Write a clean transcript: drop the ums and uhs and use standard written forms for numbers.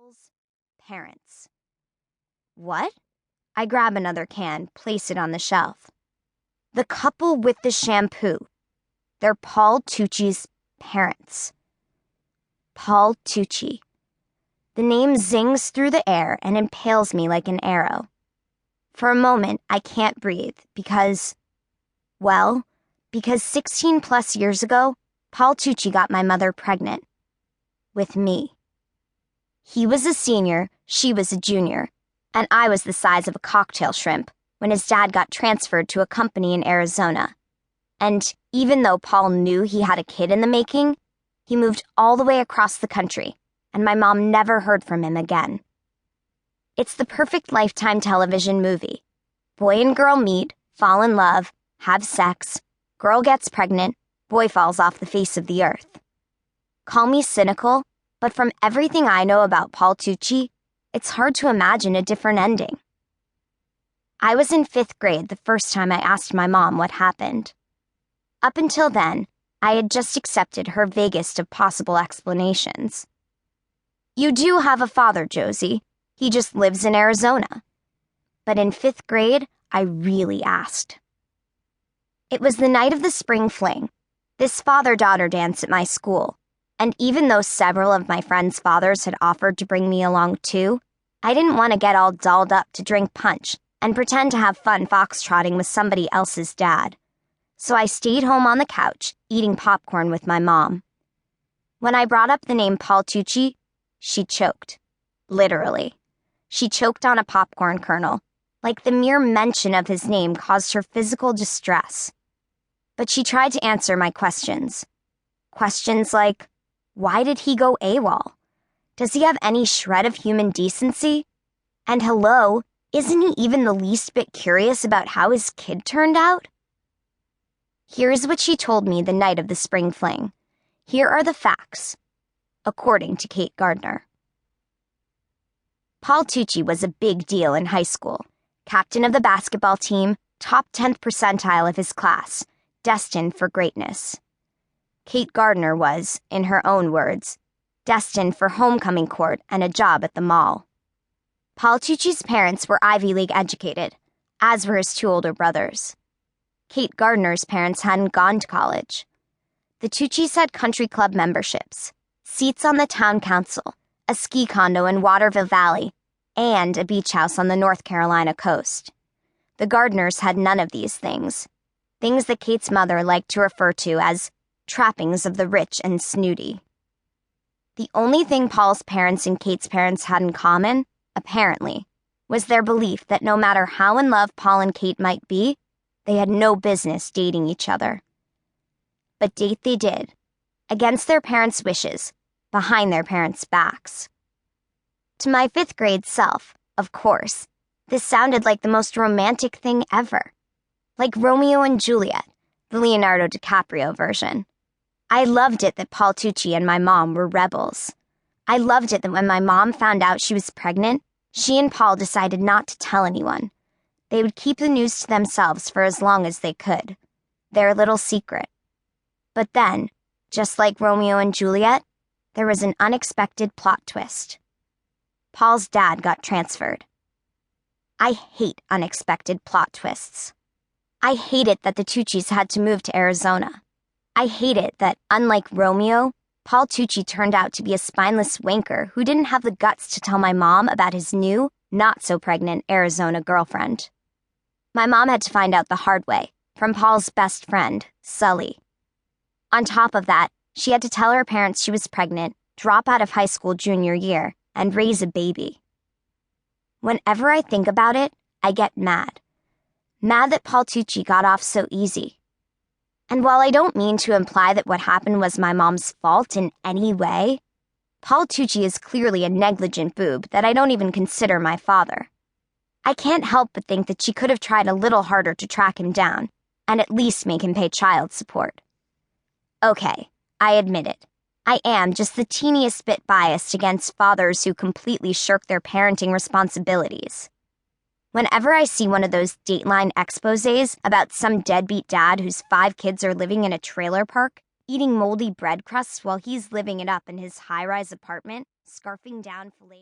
Couple's parents. What? I grab another can, place it on the shelf. The couple with the shampoo. They're Paul Tucci's parents. Paul Tucci. The name zings through the air and impales me like an arrow. For a moment, I can't breathe because 16 plus years ago, Paul Tucci got my mother pregnant. With me. He was a senior, she was a junior, and I was the size of a cocktail shrimp when his dad got transferred to a company in Arizona. And even though Paul knew he had a kid in the making, he moved all the way across the country, and my mom never heard from him again. It's the perfect Lifetime television movie. Boy and girl meet, fall in love, have sex, girl gets pregnant, boy falls off the face of the earth. Call me cynical, but from everything I know about Paul Tucci, it's hard to imagine a different ending. I was in 5th grade the first time I asked my mom what happened. Up until then, I had just accepted her vaguest of possible explanations. You do have a father, Josie. He just lives in Arizona. But in 5th grade, I really asked. It was the night of the spring fling, this father-daughter dance at my school, and even though several of my friends' fathers had offered to bring me along too, I didn't want to get all dolled up to drink punch and pretend to have fun foxtrotting with somebody else's dad. So I stayed home on the couch, eating popcorn with my mom. When I brought up the name Paul Tucci, she choked. Literally. She choked on a popcorn kernel, like the mere mention of his name caused her physical distress. But she tried to answer my questions. Questions like, why did he go AWOL? Does he have any shred of human decency? And hello, isn't he even the least bit curious about how his kid turned out? Here's what she told me the night of the spring fling. Here are the facts, according to Kate Gardner. Paul Tucci was a big deal in high school. Captain of the basketball team, top 10th percentile of his class, destined for greatness. Kate Gardner was, in her own words, destined for homecoming court and a job at the mall. Paul Tucci's parents were Ivy League educated, as were his 2 older brothers. Kate Gardner's parents hadn't gone to college. The Tuccis had country club memberships, seats on the town council, a ski condo in Waterville Valley, and a beach house on the North Carolina coast. The Gardners had none of these things that Kate's mother liked to refer to as trappings of the rich and snooty. The only thing Paul's parents and Kate's parents had in common, apparently, was their belief that no matter how in love Paul and Kate might be, they had no business dating each other. But date they did, against their parents' wishes, behind their parents' backs. To my 5th grade self, of course, this sounded like the most romantic thing ever. Like Romeo and Juliet, the Leonardo DiCaprio version. I loved it that Paul Tucci and my mom were rebels. I loved it that when my mom found out she was pregnant, she and Paul decided not to tell anyone. They would keep the news to themselves for as long as they could. Their little secret. But then, just like Romeo and Juliet, there was an unexpected plot twist. Paul's dad got transferred. I hate unexpected plot twists. I hate it that the Tuccis had to move to Arizona. I hate it that, unlike Romeo, Paul Tucci turned out to be a spineless wanker who didn't have the guts to tell my mom about his new, not-so-pregnant Arizona girlfriend. My mom had to find out the hard way, from Paul's best friend, Sully. On top of that, she had to tell her parents she was pregnant, drop out of high school junior year, and raise a baby. Whenever I think about it, I get mad. Mad that Paul Tucci got off so easy. And while I don't mean to imply that what happened was my mom's fault in any way, Paul Tucci is clearly a negligent boob that I don't even consider my father. I can't help but think that she could have tried a little harder to track him down, and at least make him pay child support. Okay, I admit it. I am just the teeniest bit biased against fathers who completely shirk their parenting responsibilities. Whenever I see one of those Dateline exposés about some deadbeat dad whose 5 kids are living in a trailer park, eating moldy bread crusts while he's living it up in his high-rise apartment, scarfing down filet